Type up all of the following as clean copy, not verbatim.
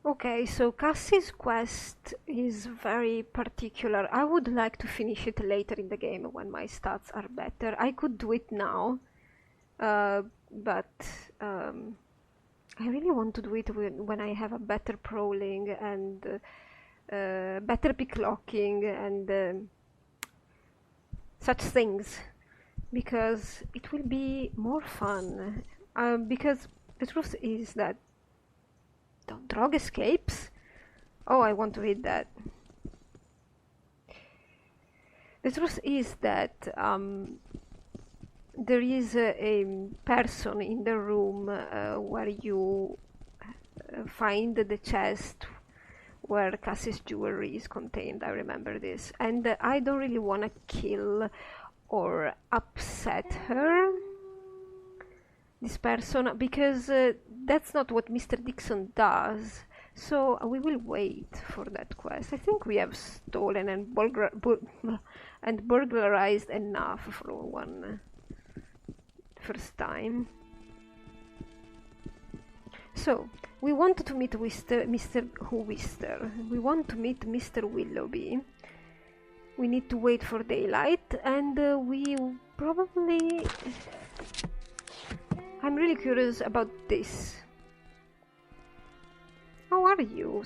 Okay, so Cassie's quest is very particular. I would like to finish it later in the game when my stats are better. I could do it now, but I really want to do it when I have a better prowling and better picklocking and such things, because it will be more fun. Because the truth is that Drog escapes. Oh, I want to read that. The truth is that there is a person in the room where you find the chest where Cassie's jewelry is contained. I remember this, and I don't really want to kill or upset her, this person, because that's not what Mr.Dixon does. So we will wait for that quest. I think we have stolen and burglarized enough for one first time. So we want to meet Mr. We want to meet Mr. Willoughby. We need to wait for daylight, and we probably... I'm really curious about this. How are you?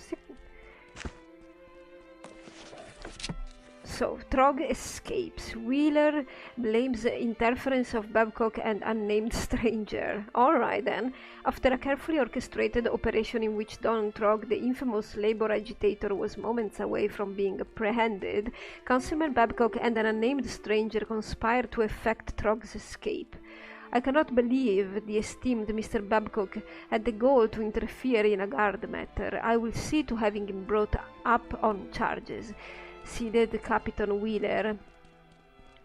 So, Trog escapes. Wheeler blames the interference of Babcock and unnamed stranger. Alright then. After a carefully orchestrated operation in which Don Trog, the infamous labor agitator, was moments away from being apprehended, Councilman Babcock and an unnamed stranger conspired to effect Trog's escape. I cannot believe the esteemed Mr. Babcock had the gall to interfere in a guard matter. I will see to having him brought up on charges, ceded Captain Wheeler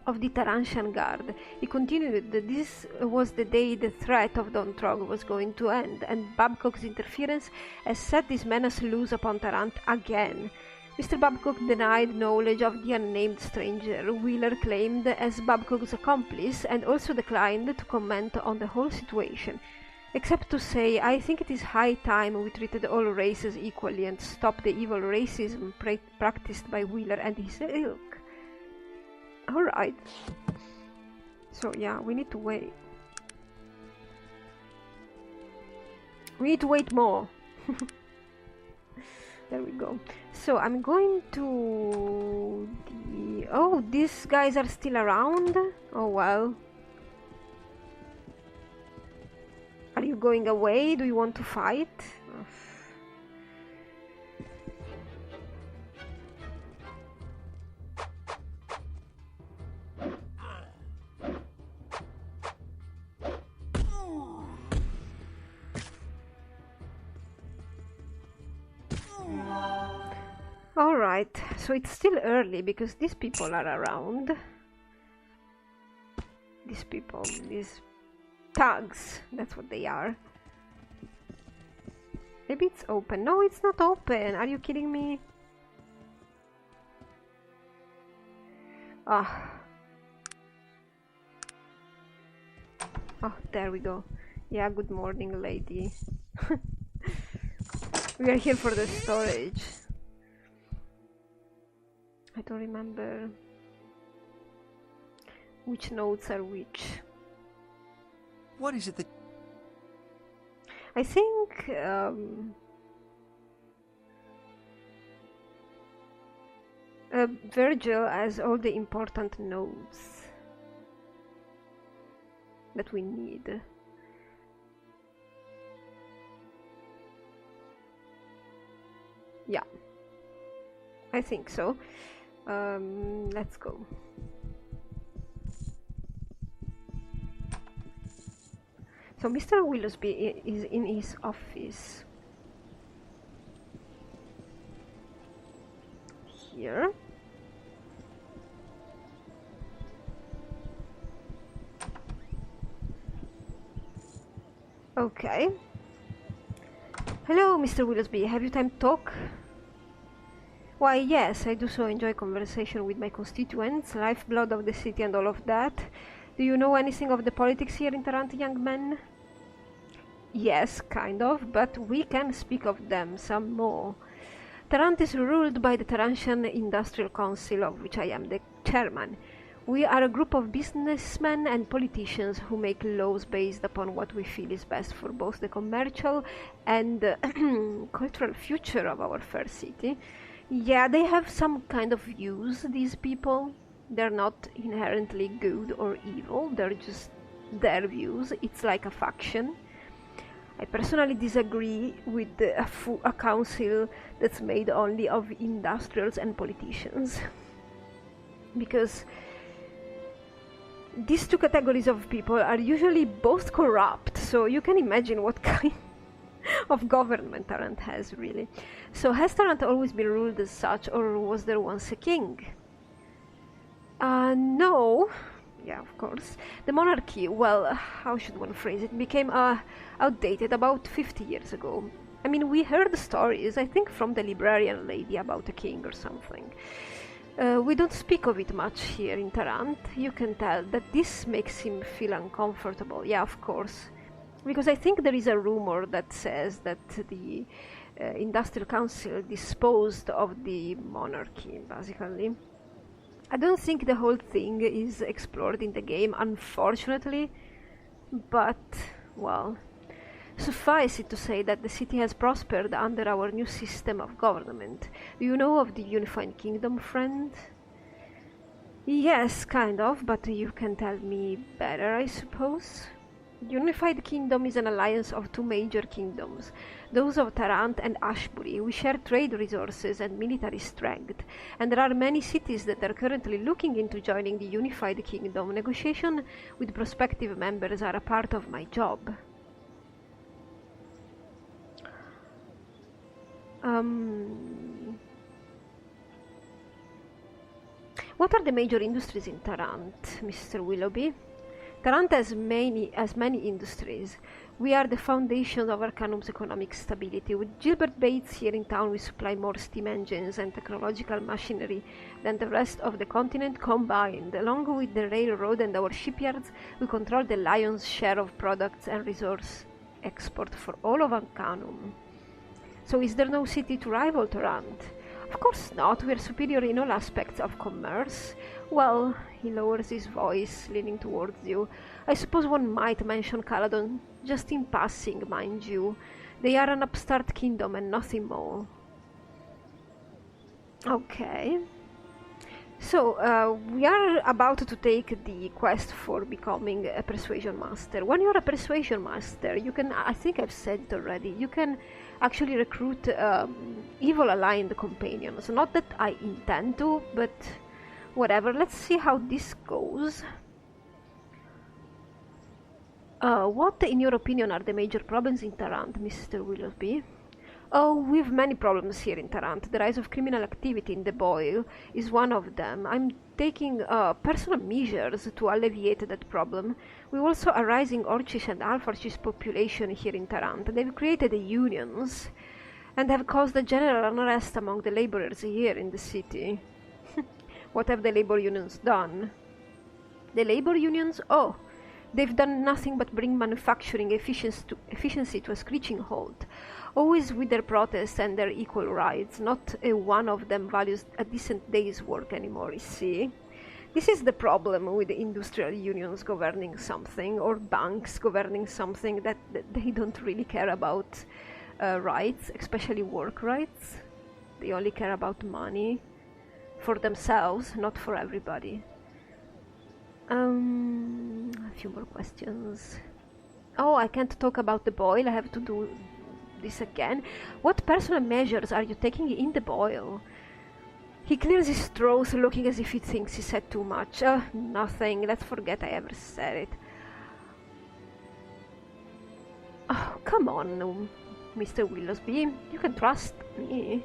of the Tarantian Guard. He continued that this was the day the threat of Don Trog was going to end, and Babcock's interference has set this menace loose upon Tarant again. Mr. Babcock denied knowledge of the unnamed stranger, Wheeler claimed as Babcock's accomplice, and also declined to comment on the whole situation, except to say, I think it is high time we treated all races equally and stopped the evil racism practiced by Wheeler and his ilk. Alright. So yeah, we need to wait. We need to wait more. There we go. So I'm going to the... Oh, these guys are still around? Oh well. Are you going away? Do you want to fight? Alright, so it's still early because these people are around. These people, these thugs, that's what they are. Maybe it's open. No, it's not open. Are you kidding me? Ah. Oh, there we go. Yeah, good morning, lady. We are here for the storage. I don't remember which notes are which. What is it that... I think Virgil has all the important notes that we need. Yeah, I think so. Let's go. So Mr. Willoughby is in his office. Here. Okay. Hello, Mr. Willoughby. Have you time to talk? Why, yes, I do so enjoy conversation with my constituents, lifeblood of the city and all of that. Do you know anything of the politics here in Tarant, young man? Yes, kind of, but we can speak of them some more. Tarant is ruled by the Truncheon Industrial Council, of which I am the chairman. We are a group of businessmen and politicians who make laws based upon what we feel is best for both the commercial and cultural future of our fair city. Yeah, they have some kind of views, these people. They're not inherently good or evil, they're just their views. It's like a faction. I personally disagree with a council that's made only of industrials and politicians. Because these two categories of people are usually both corrupt, so you can imagine what kind of government Tarant has, really. So has Tarant always been ruled as such, or was there once a king? No. Yeah, of course. The monarchy, well, how should one phrase it, became outdated about 50 years ago. I mean, we heard stories, I think from the librarian lady, about a king or something. We don't speak of it much here in Tarant. You can tell that this makes him feel uncomfortable. Yeah, of course. Because I think there is a rumor that says that the Industrial Council disposed of the monarchy, basically. I don't think the whole thing is explored in the game, unfortunately, but, well, suffice it to say that the city has prospered under our new system of government. Do you know of the Unified Kingdom, friend? Yes, kind of, but you can tell me better, I suppose. The Unified Kingdom is an alliance of two major kingdoms, those of Tarant and Ashbury. We share trade resources and military strength, and there are many cities that are currently looking into joining the Unified Kingdom. Negotiation with prospective members are a part of my job. What are the major industries in Tarant, Mr. Willoughby? Tarant has many industries. We are the foundation of Arcanum's economic stability. With Gilbert Bates here in town, we supply more steam engines and technological machinery than the rest of the continent combined. Along with the railroad and our shipyards, we control the lion's share of products and resource export for all of Arcanum. So is there no city to rival Tarant? Of course not. We are superior in all aspects of commerce. Well, he lowers his voice, leaning towards you. I suppose one might mention Caladon, just in passing, mind you. They are an upstart kingdom and nothing more. Okay. So, we are about to take the quest for becoming a Persuasion Master. When you're a Persuasion Master, you can, I think I've said it already, you can actually recruit evil-aligned companions. Not that I intend to, but whatever. Let's see how this goes. What, in your opinion, are the major problems in Tarant, Mr. Willoughby? Oh, we've many problems here in Tarant. The rise of criminal activity in the Boil is one of them. I'm taking personal measures to alleviate that problem. We've also a rising Orcish and Half-Orcish population here in Tarant. They've created unions and have caused a general unrest among the laborers here in the city. What have the labor unions done? The labor unions? Oh, they've done nothing but bring manufacturing efficiency to a screeching halt. Always with their protests and their equal rights. Not a one of them values a decent day's work anymore, you see. This is the problem with the industrial unions governing something, or banks governing something, that they don't really care about rights, especially work rights. They only care about money for themselves, not for everybody. A few more questions. Oh, I can't talk about the Boil, I have to do this again. What personal measures are you taking in the Boil? He clears his throat, looking as if he thinks he said too much. Nothing. Let's forget I ever said it. Oh, come on, Mr. Willoughby. You can trust me.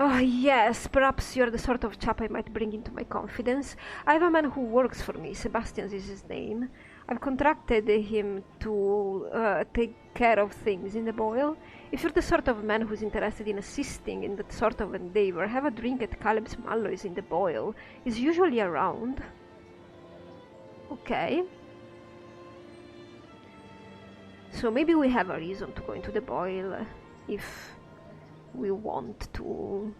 Oh, yes, perhaps you're the sort of chap I might bring into my confidence. I have a man who works for me. Sebastian is his name. I've contracted him to take care of things in the Boil. If you're the sort of man who's interested in assisting in that sort of endeavor, have a drink at Caleb's Malloy's in the Boil. He's usually around. Okay. So maybe we have a reason to go into the boil if we want to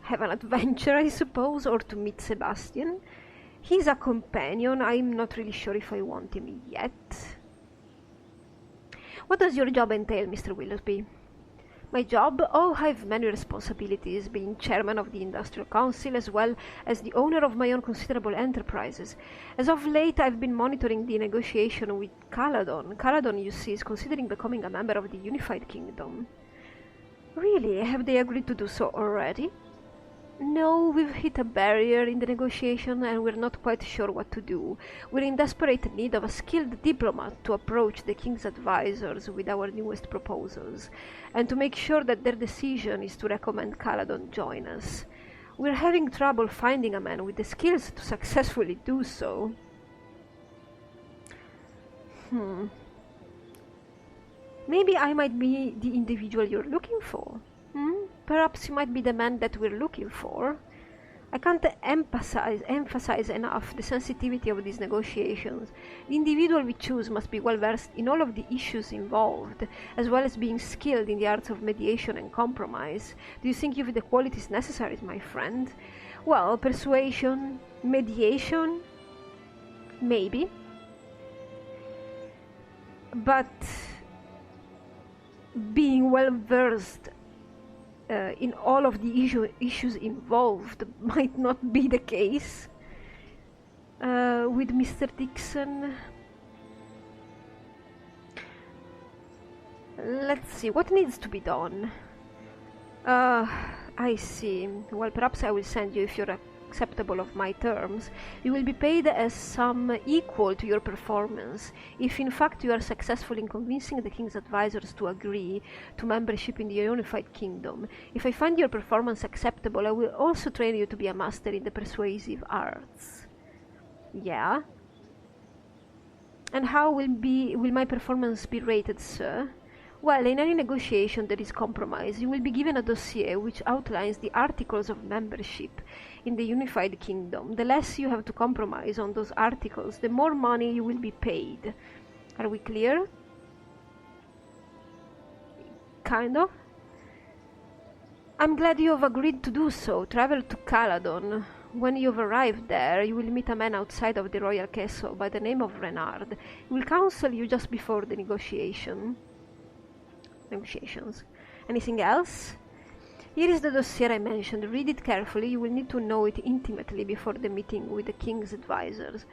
have an adventure, I suppose, or to meet Sebastian. He's a companion. I'm not really sure if I want him yet. What does your job entail, Mr. Willoughby? My job? Oh, I have many responsibilities, being chairman of the Industrial Council as well as the owner of my own considerable enterprises. As of late, I've been monitoring the negotiation with Caladon. Caladon, you see, is considering becoming a member of the Unified Kingdom. Really? Have they agreed to do so already? No, we've hit a barrier in the negotiation and we're not quite sure what to do. We're in desperate need of a skilled diplomat to approach the king's advisors with our newest proposals, and to make sure that their decision is to recommend Caladon join us. We're having trouble finding a man with the skills to successfully do so. Maybe I might be the individual you're looking for. Perhaps you might be the man that we're looking for. I can't emphasize enough the sensitivity of these negotiations. The individual we choose must be well versed in all of the issues involved, as well as being skilled in the arts of mediation and compromise. Do you think you've the qualities necessary, my friend? Well, persuasion, mediation, maybe. But being well versed in all of the issues involved might not be the case. With Mr. Dixon, let's see, what needs to be done? I see. Well, perhaps I will send you if you're acceptable of my terms. You will be paid as sum equal to your performance if in fact you are successful in convincing the king's advisors to agree to membership in the Unified Kingdom. If I find your performance acceptable, I will also train you to be a master in the persuasive arts. Yeah? And how will my performance be rated, sir? Well, in any negotiation there is compromise. You will be given a dossier which outlines the articles of membership in the Unified Kingdom. The less you have to compromise on those articles, the more money you will be paid. Are we clear? Kind of. I'm glad you have agreed to do so. Travel to Caladon. When you've arrived there, you will meet a man outside of the royal castle by the name of Renard. He will counsel you just before the negotiations. Anything else? Here is the dossier I mentioned. Read it carefully. You will need to know it intimately before the meeting with the king's advisors.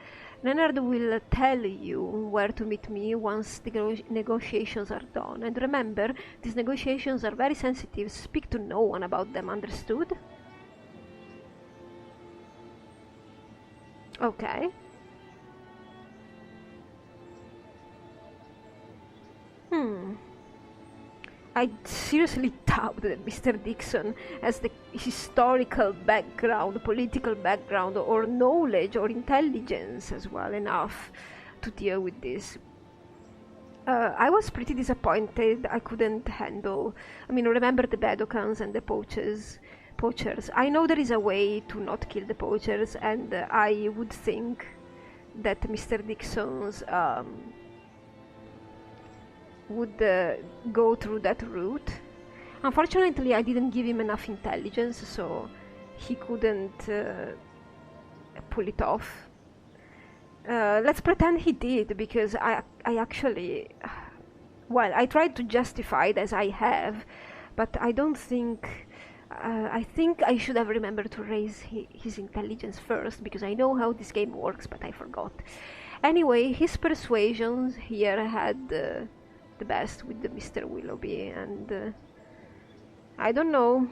Renard will tell you where to meet me once the negotiations are done. And remember, these negotiations are very sensitive. Speak to no one about them, understood? Okay. I seriously doubt that Mr. Dixon has the historical background, political background, or knowledge or intelligence as well enough to deal with this. I was pretty disappointed. I couldn't handle... remember the Badokans and the poachers. I know there is a way to not kill the poachers, and I would think that Mr. Dixon's... would go through that route. Unfortunately, I didn't give him enough intelligence, so he couldn't pull it off. Let's pretend he did, because I actually... Well, I tried to justify it as I have, but I don't think... I think I should have remembered to raise his intelligence first, because I know how this game works, but I forgot. Anyway, his persuasions here had... the best with the Mr. Willoughby, and I don't know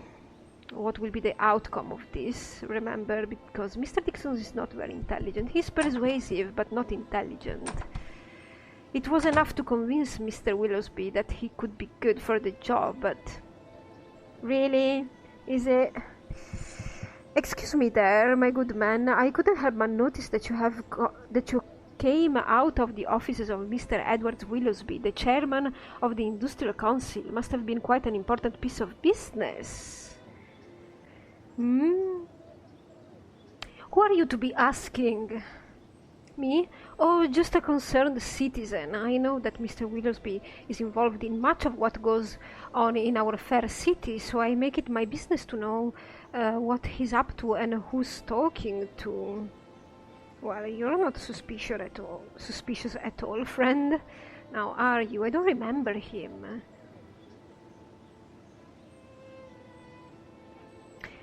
what will be the outcome of this, remember, because Mr. Dixon is not very intelligent. He's persuasive, but not intelligent. It was enough to convince Mr. Willoughby that he could be good for the job, but... Really? Is it... Excuse me there, my good man, I couldn't help but notice that you came out of the offices of Mr. Edward Willoughby, the chairman of the Industrial Council. Must have been quite an important piece of business. Who are you to be asking Me? Oh, just a concerned citizen. I know that Mr. Willoughby is involved in much of what goes on in our fair city, so I make it my business to know what he's up to and who's talking to. Well, you're not suspicious at all, friend. Now, are you? I don't remember him.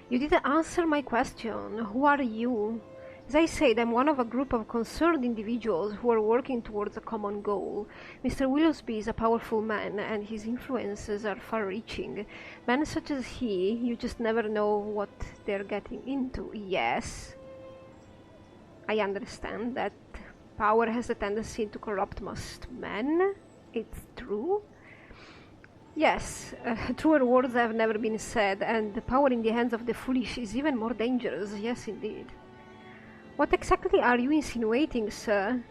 You didn't answer my question. Who are you? As I said, I'm one of a group of concerned individuals who are working towards a common goal. Mr. Willoughby is a powerful man, and his influences are far-reaching. Men such as he, you just never know what they're getting into. Yes, I understand that power has a tendency to corrupt most men. It's true. Yes, truer words have never been said, and the power in the hands of the foolish is even more dangerous. Yes, indeed. What exactly are you insinuating, sir?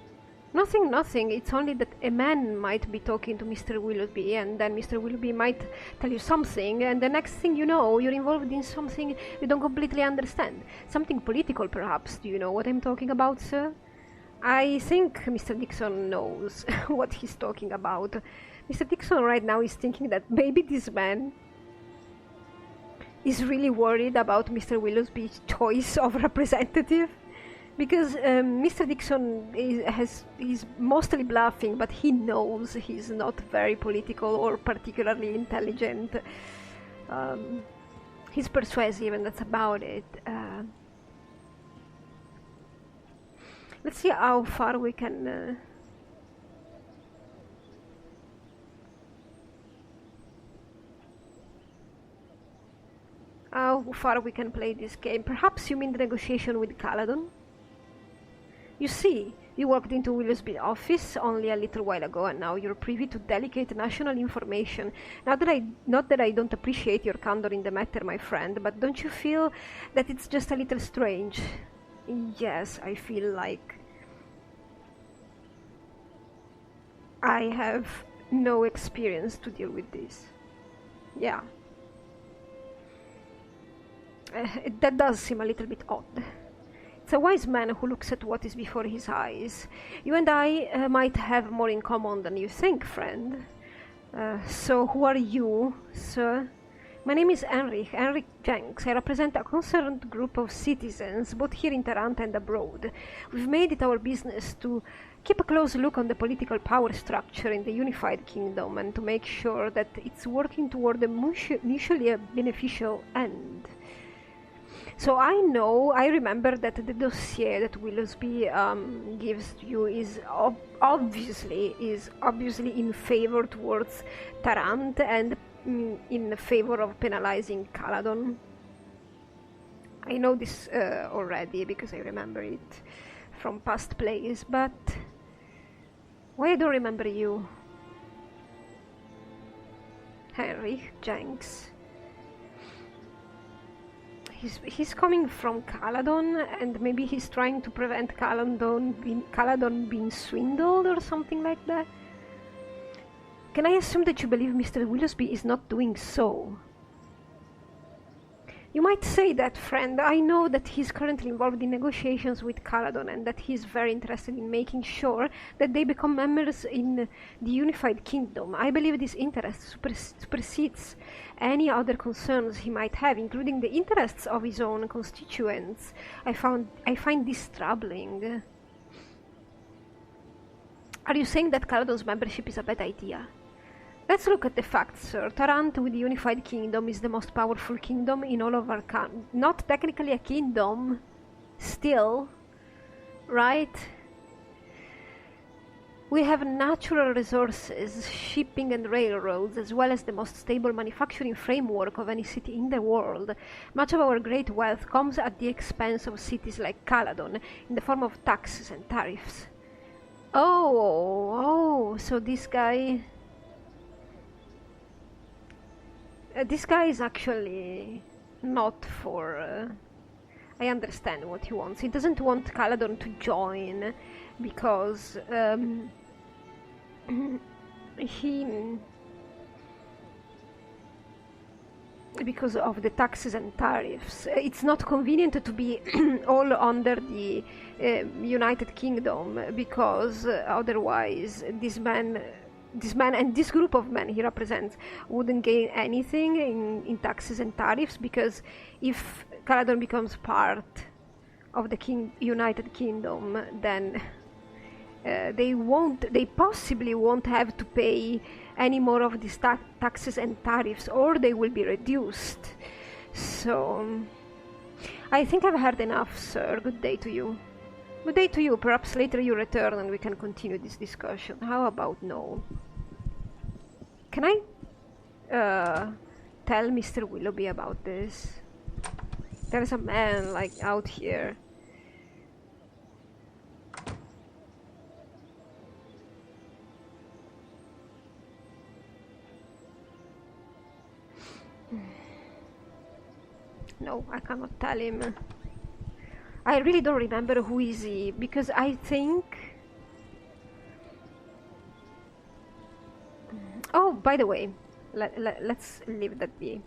Nothing. It's only that a man might be talking to Mr. Willoughby, and then Mr. Willoughby might tell you something, and the next thing you know, you're involved in something you don't completely understand. Something political, perhaps. Do you know what I'm talking about, sir? I think Mr. Dixon knows what he's talking about. Mr. Dixon right now is thinking that maybe this man is really worried about Mr. Willoughby's choice of representative. Because Mr. Dixon is mostly bluffing, but he knows he's not very political or particularly intelligent. He's persuasive, and that's about it. Let's see how far we can... how far we can play this game. Perhaps you mean the negotiation with Caladon? You see, you walked into Willoughby's office only a little while ago, and now you're privy to delicate national information. Not that I don't appreciate your candor in the matter, my friend, but don't you feel that it's just a little strange? Yes, I feel like I have no experience to deal with this. Yeah. That does seem a little bit odd. It's a wise man who looks at what is before his eyes. You and I might have more in common than you think, friend. So who are you, sir? My name is Henrik Jenks. I represent a concerned group of citizens, both here in Tarant and abroad. We've made it our business to keep a close look on the political power structure in the unified kingdom and to make sure that it's working toward a mutually beneficial end. So I remember that the dossier that Willoughby gives to you is obviously in favor towards Tarant and in favor of penalizing Caladon. I know this already because I remember it from past plays, but why I don't remember you? Henrik Jenks. He's coming from Caladon, and maybe he's trying to prevent Caladon being swindled or something like that. Can I assume that you believe Mr. Willoughby is not doing so? You might say that, friend. I know that he's currently involved in negotiations with Caladon and that he's very interested in making sure that they become members in the unified kingdom. I believe this interest supersedes any other concerns he might have, including the interests of his own constituents. I find this troubling. Are you saying that Caladon's membership is a bad idea? Let's look at the facts, sir. Tarant with the unified kingdom is the most powerful kingdom in all of Arcanum. Not technically a kingdom, still, right? We have natural resources, shipping and railroads, as well as the most stable manufacturing framework of any city in the world. Much of our great wealth comes at the expense of cities like Caladon, in the form of taxes and tariffs. Oh, so this guy... this guy is actually not for... I understand what he wants. He doesn't want Caladon to join because because of the taxes and tariffs. It's not convenient to be all under the United Kingdom, because otherwise this man and this group of men he represents wouldn't gain anything in taxes and tariffs, because if Caladon becomes part of the United Kingdom, then they possibly won't have to pay any more of these taxes and tariffs, or they will be reduced. So I think I've heard enough, sir. Good day to you. Good day to you. Perhaps later you return and we can continue this discussion. How about no? Can I tell Mr. Willoughby about this? There's a man, like, out here. No, I cannot tell him. I really don't remember who is he, because I think... Oh, by the way, let's leave that be.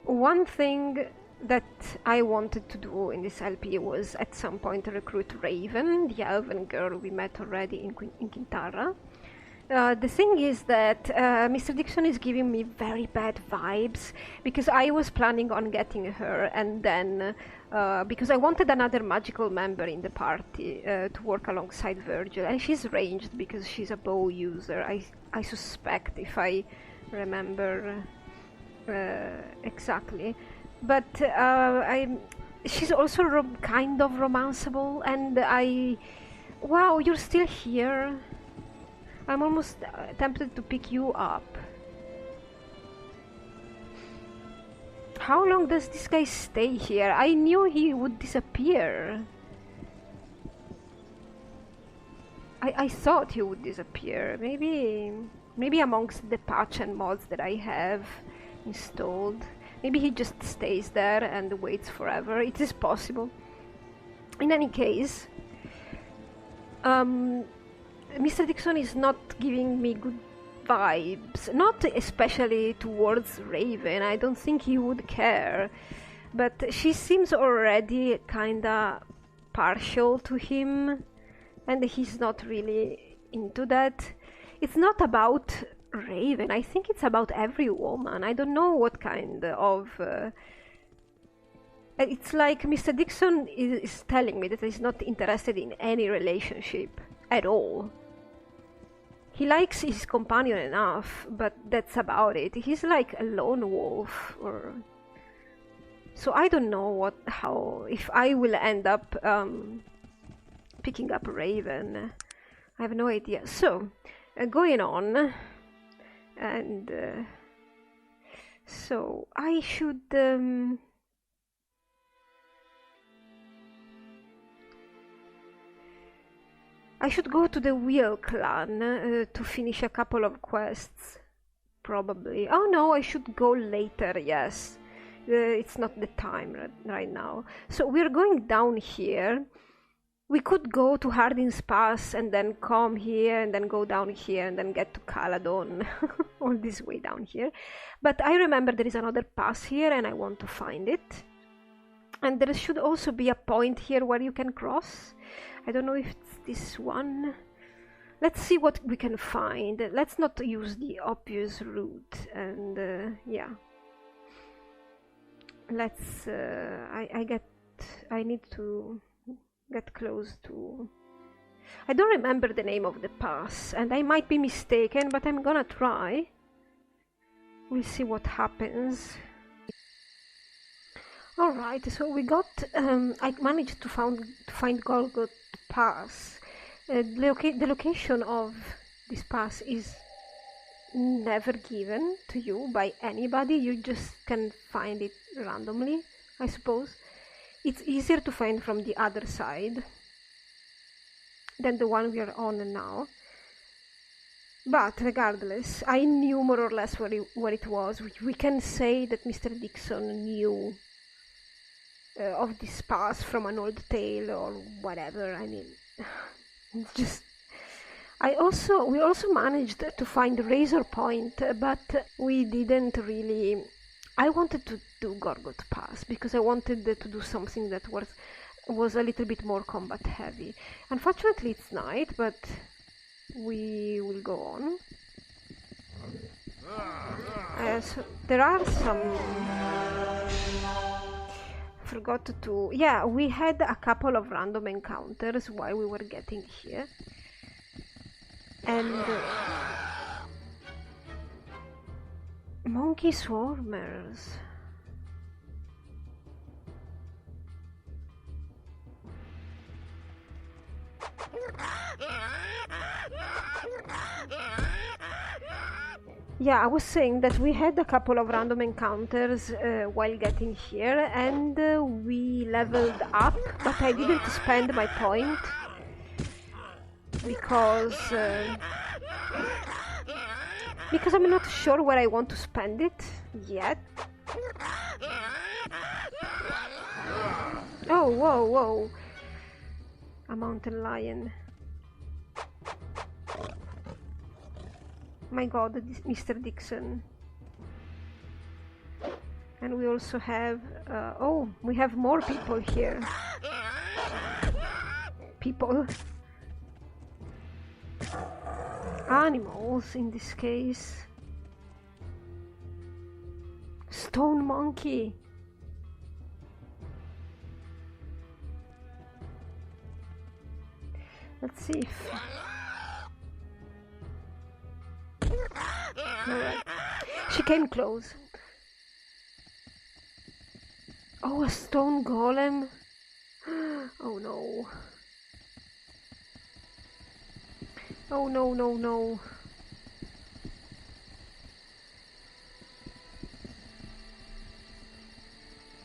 One thing that I wanted to do in this LP was at some point recruit Raven, the elven girl we met already in Quintara. The thing is that Mr.Dixon is giving me very bad vibes, because I was planning on getting her, and then because I wanted another magical member in the party to work alongside Virgil, and she's ranged because she's a bow user, I suspect, if I remember exactly. But she's also kind of romanceable, and wow, you're still here. I'm almost tempted to pick you up. How long does this guy stay here? I knew he would disappear. I thought he would disappear. Maybe amongst the patch and mods that I have installed. Maybe he just stays there and waits forever. It is possible. In any case, Mr. Dixon is not giving me good vibes, not especially towards Raven. I don't think he would care, but she seems already kinda partial to him, and he's not really into that. It's not about Raven, I think it's about every woman. I don't know what kind of... it's like Mr. Dixon is telling me that he's not interested in any relationship at all. He likes his companion enough, but that's about it. He's like a lone wolf, or... So I don't know if I will end up picking up Raven. I have no idea. So, going on, and so I should... I should go to the Wheel Clan to finish a couple of quests, probably. Oh no, I should go later, yes. It's not the time right now. So we're going down here. We could go to Hardin's Pass and then come here and then go down here and then get to Caladon, all this way down here. But I remember there is another pass here and I want to find it. And there should also be a point here where you can cross. I don't know if it's this one. Let's see what we can find. Let's not use the obvious route, and yeah. Let's I need to get close to... I don't remember the name of the pass, and I might be mistaken, but I'm gonna try. We'll see what happens. Alright, so we got... I managed to find Golgot Pass. The location of this pass is never given to you by anybody. You just can find it randomly, I suppose. It's easier to find from the other side than the one we are on now. But regardless, I knew more or less where it was. We can say that Mr. Dixon knew of this pass from an old tale or whatever. I mean, just We also managed to find Razor Point, but we didn't really. I wanted to do Gorgot Pass because I wanted to do something that was a little bit more combat heavy. Unfortunately, it's night, but we will go on. So there are some. Forgot to. Yeah, we had a couple of random encounters while we were getting here. And monkey swarmers. Yeah, I was saying that we had a couple of random encounters while getting here, and we leveled up, but I didn't spend my point because I'm not sure where I want to spend it yet. Oh, whoa, whoa. A mountain lion. My god, Mr.Dixon. And we also have... oh, we have more people here. People. Animals, in this case. Stone monkey. Let's see if... Alright. She came close. Oh, a stone golem. Oh no. Oh no, no, no.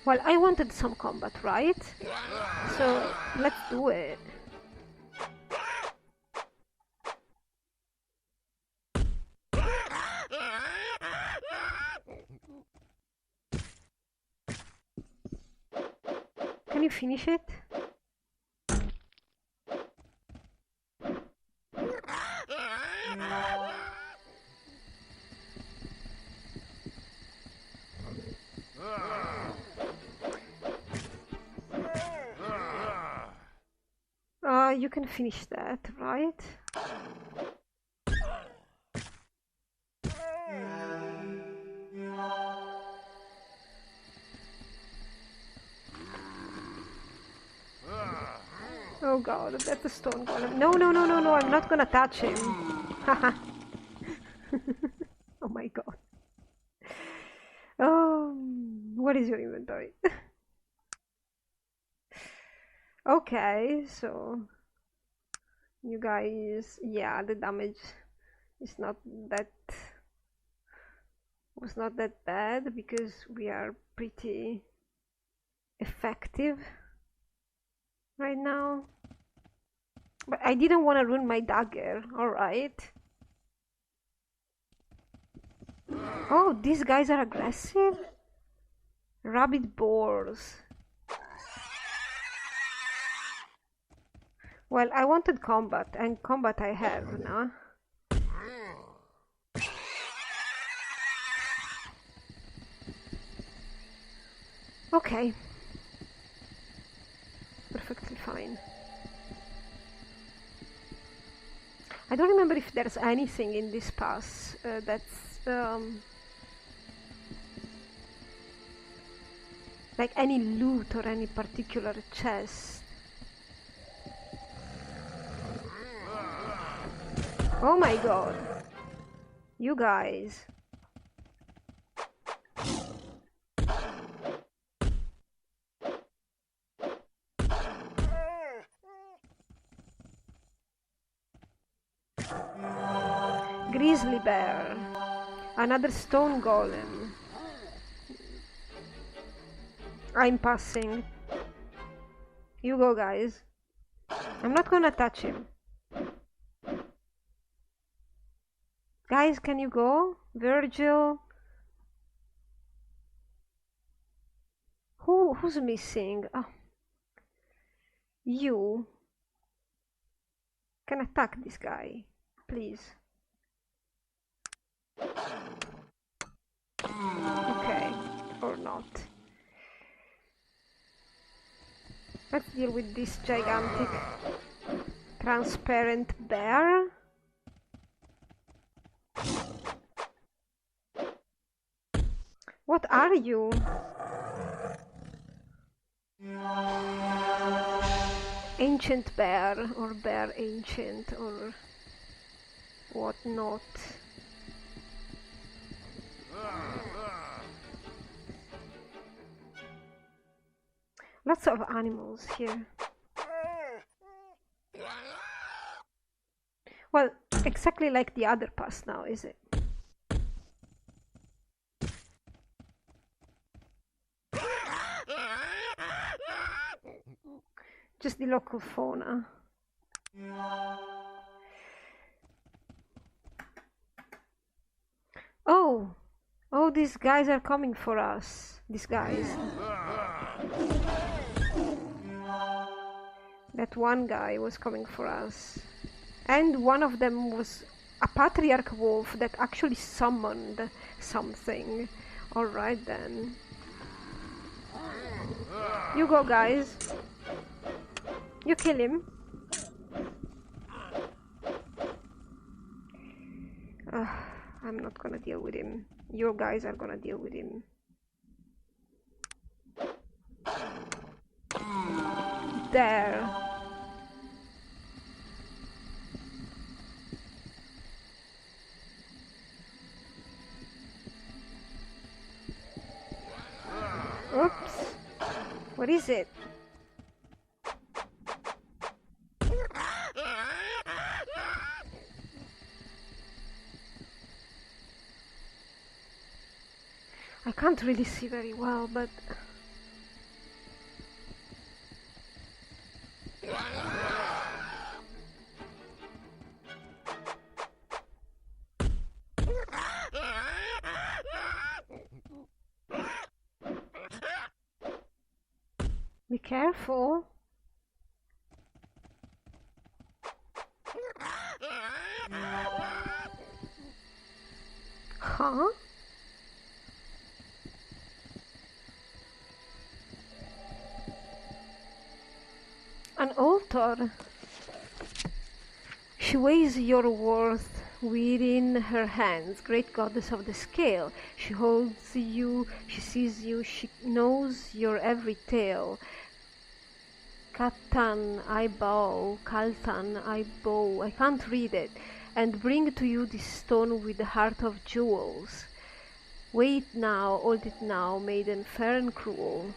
Well, I wanted some combat, right? So, let's do it. Can you finish it? You can finish that, right? Oh god, that's a stone golem. No, no, no, no, no, I'm not gonna touch him. Haha. Oh my god. Oh, what is your inventory? Okay, so you guys, yeah, the damage is not that was not that bad because we are pretty effective right now. But I didn't want to ruin my dagger, alright. Oh, these guys are aggressive? Rabbit boars. Well, I wanted combat, and combat I have now. Okay. Perfectly fine. I don't remember if there's anything in this pass that's like any loot or any particular chest. Oh my god. You guys. Grizzly Bear. Another stone golem. I'm passing. You go, guys. I'm not gonna touch him. Guys, can you go? Virgil? Who's missing? Oh. You can attack this guy. please. Okay, or not. Let's deal with this gigantic transparent bear. What are you? Ancient bear, or bear ancient, or whatnot. Lots of animals here. Well, exactly like the other pass now, is it? Just the local fauna. Oh, these guys are coming for us. These guys. That one guy was coming for us. And one of them was a patriarch wolf that actually summoned something. Alright then. You go, guys. You kill him. I'm not gonna deal with him. Your guys are gonna deal with him. There. Oops. What is it? I can't really see very well, but... Be careful. Huh? An altar. She weighs your worth within her hands, great goddess of the scale. She holds you, she sees you, she knows your every tale. Katan, I bow, Kaltan, I bow, I can't read it, and bring to you this stone with the heart of jewels. Weigh it now, hold it now, maiden fair and cruel.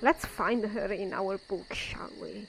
Let's find her in our book, shall we?